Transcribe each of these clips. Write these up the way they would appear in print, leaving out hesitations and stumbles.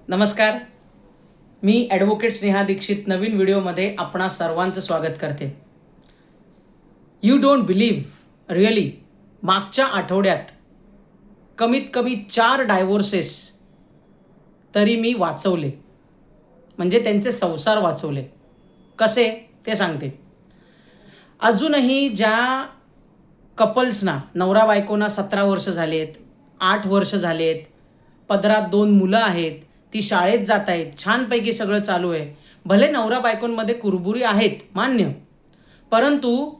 नमस्कार. मी ॲडव्होकेट स्नेहा दीक्षित नवीन व्हिडिओमध्ये आपणा सर्वांचं स्वागत करते. यू डोंट बिलीव्ह रिअली मागच्या आठवड्यात कमीत कमी 4 डायव्होर्सेस तरी मी वाचवले, म्हणजे त्यांचे संसार वाचवले. कसे ते सांगते. अजूनही ज्या कपल्सना नवरा बायकोना 17 वर्ष झालेत, 8 वर्ष झालेत, पदरात 2 मुलं आहेत, ती शाळेत जात आहेत, छानपैकी सगळं चालू आहे, भले नवरा बायकोंमध्ये कुरबुरी आहेत मान्य, परंतु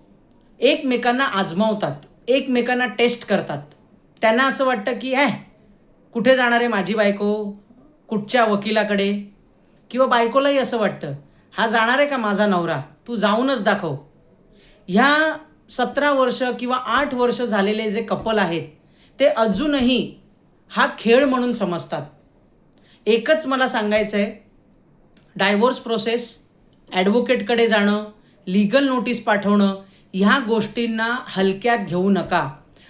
एकमेकांना आजमावतात, एकमेकांना टेस्ट करतात. त्यांना असं वाटतं की कुठे जाणार आहे माझी बायको, कुठच्या वकिलाकडे, किंवा बायकोलाही असं वाटतं हा जाणार आहे का माझा नवरा, तू जाऊनच दाखव. ह्या 17 वर्ष किंवा 8 वर्ष झालेले जे कपल आहेत ते अजूनही हा खेळ म्हणून समजतात. एकच मला सांगायचं आहे, डायव्होर्स प्रोसेस, ॲडव्होकेटकडे जाणं, लीगल नोटीस पाठवणं, ह्या गोष्टींना हलक्यात घेऊ नका.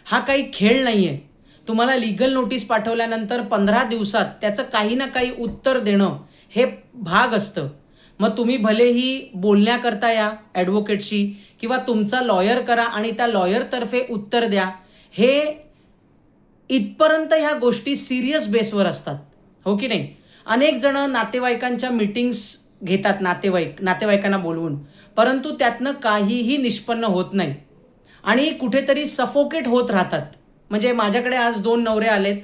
हा काही खेळ नाही आहे. तुम्हाला लीगल नोटीस पाठवल्यानंतर 15 दिवसात त्याचं काही ना काही उत्तर देणं हे भाग असतं. मग तुम्ही भलेही बोलण्याकरता या ॲडव्होकेटशी किंवा तुमचा लॉयर करा आणि त्या लॉयरतर्फे उत्तर द्या. हे इथपर्यंत ह्या गोष्टी सिरियस बेसवर असतात, हो की नाही. अनेक जण नातेवाईकांच्या मीटिंग्स घेतात, नातेवाईकांना बोलवून, परंतु त्यातनं काहीही निष्पन्न होत नाही आणि कुठेतरी सफोकेट होत राहतात. म्हणजे माझ्याकडे आज 2 नवरे आलेत,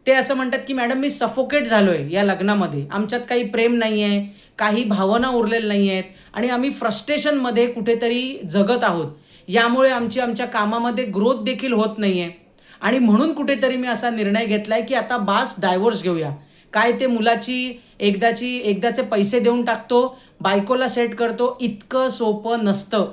ते असं म्हणतात की मॅडम मी सफोकेट झालो आहे या लग्नामध्ये, आमच्यात काही प्रेम नाही आहे, काही भावना उरलेल्या नाही आहेत आणि आम्ही फ्रस्ट्रेशनमध्ये कुठेतरी जगत आहोत. यामुळे आमच्या कामामध्ये ग्रोथ देखील होत नाही आहे आणि म्हणून कुठेतरी मी असा निर्णय घेतला आहे की आता बास, डायव्होर्स घेऊया. काय ते मुलाची एकदाचे पैसे देऊन टाकतो, बायकोला सेट करतो. इतकं सोपं नसतं,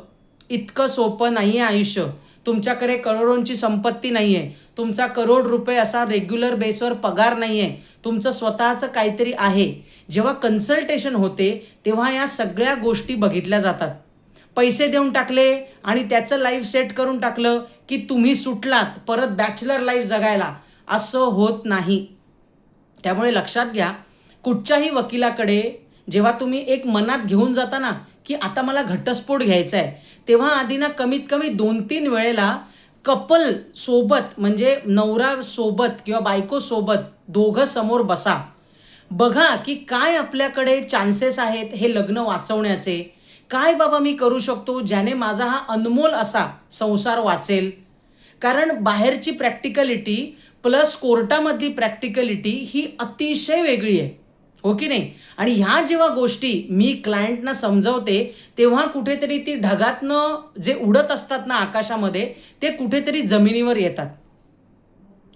इतकं सोपं नाही आहे आयुष्य. तुमच्याकडे करोडोंची संपत्ती नाही आहे, तुमचा करोड रुपये असा रेग्युलर बेसवर पगार नाही आहे, तुमचं स्वतःचं काहीतरी आहे. जेव्हा कन्सल्टेशन होते तेव्हा या सगळ्या गोष्टी बघितल्या जातात. पैसे देऊन टाकले आणि त्याचं लाईफ सेट करून टाकलं की तुम्ही सुटलात परत बॅचलर लाईफ जगायला, असं होत नाही. त्यामुळे लक्षात घ्या, कुठच्याही वकिलाकडे जेव्हा तुम्ही एक मनात घेऊन जाता ना की आता मला घटस्फोट घ्यायचा आहे, तेव्हा आधी ना कमीत कमी 2-3 वेळेला कपल सोबत, म्हणजे नवरा सोबत किंवा बायको सोबत दोघं समोर बसा. बघा की काय आपल्याकडे चान्सेस आहेत हे लग्न वाचवण्याचे. काय बाबा मी करू शकतो ज्याने माझा हा अनमोल असा संसार वाचेल. कारण बाहेरची प्रॅक्टिकलिटी प्लस कोर्टामधली प्रॅक्टिकलिटी ही अतिशय वेगळी आहे, हो की नाही. आणि ह्या जेव्हा गोष्टी मी क्लायंटना समजवते तेव्हा कुठेतरी ती ढगातनं जे उडत असतात ना आकाशामध्ये, ते कुठेतरी जमिनीवर येतात.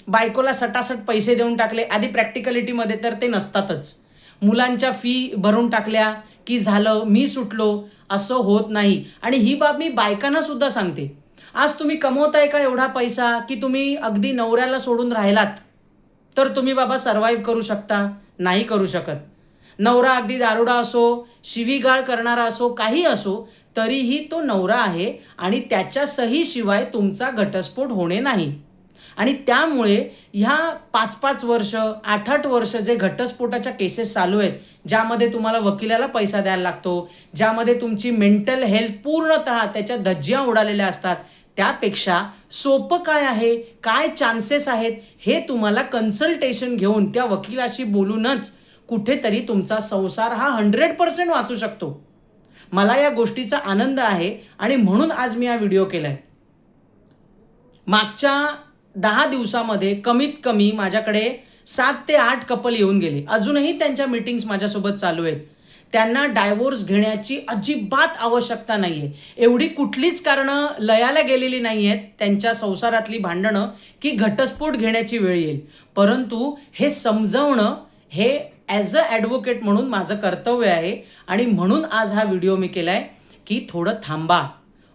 बायकोला सटासट पैसे देऊन टाकले, आधी प्रॅक्टिकलिटीमध्ये तर ते नसतातच. मुलांच्या फी भरून टाकल्या की झालं, मी सुटलो, असं होत नाही. आणि ही बाब मी बायकांना सुद्धा सांगते. आज तुम्ही कमवताय का एवढा पैसा की तुम्ही अगदी नवऱ्याला सोडून राहिलात तर तुम्ही बाबा सर्वाईव्ह करू शकता? नाही करू शकत. नवरा अगदी दारुडा असो, शिवीगाळ करणारा असो, काही असो, तरीही तो नवरा आहे आणि त्याच्या सहीशिवाय तुमचा घटस्फोट होणे नाही. आणि त्यामुळे ह्या 5-5 वर्ष, 8-8 वर्ष जे घटस्फोटाच्या केसेस चालू आहेत, ज्यामध्ये तुम्हाला वकिलाला पैसा द्यायला लागतो, ज्यामध्ये तुमची मेंटल हेल्थ पूर्णतः त्याच्या धज्जिया उडालेल्या असतात, त्यापेक्षा सोपं काय आहे, काय चान्सेस आहेत हे तुम्हाला कन्सल्टेशन घेऊन त्या वकिलाशी बोलूनच कुठेतरी तुमचा संसार हा 100% वाचू शकतो. मला या गोष्टीचा आनंद आहे आणि म्हणून आज मी हा व्हिडिओ केला आहे. मागच्या 10 दिवसामध्ये कमीत कमी माझ्याकडे 7 ते 8 कपल येऊन गेले. अजूनही त्यांच्या मीटिंग्स माझ्यासोबत चालू आहेत. त्यांना डायव्होर्स घेण्याची अजिबात आवश्यकता नाही आहे. एवढी कुठलीच कारणं लयाला गेलेली नाही आहेत त्यांच्या संसारातली भांडणं की घटस्फोट घेण्याची वेळ येईल. परंतु हे समजवणं हे ॲज अ ॲडव्होकेट म्हणून माझं कर्तव्य आहे आणि म्हणून आज हा व्हिडिओ मी केला आहे की थोडं थांबा.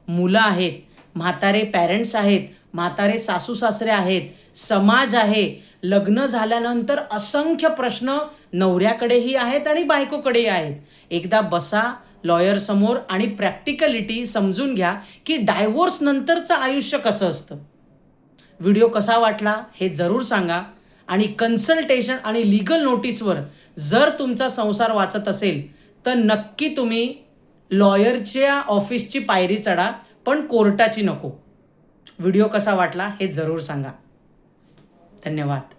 मुलं आहेत, म्हातारे पॅरेंट्स आहेत, म्हातारे सासू सासरे आहेत, समाज आहे. लग्न झाल्यानंतर असंख्य प्रश्न नवऱ्याकडेही आहेत आणि बायकोकडेही आहेत. एकदा बसा लॉयरसमोर आणि प्रॅक्टिकलिटी समजून घ्या की डायव्होर्स नंतरचं आयुष्य कसं असतं. व्हिडिओ कसा वाटला हे जरूर सांगा आणि कन्सल्टेशन आणि लीगल नोटीसवर जर तुमचा संसार वाचत असेल तर नक्की तुम्ही लॉयरच्या ऑफिसची पायरी चढा, पण कोर्टाची नको. व्हिडिओ कसा वाटला हे जरूर सांगा. धन्यवाद.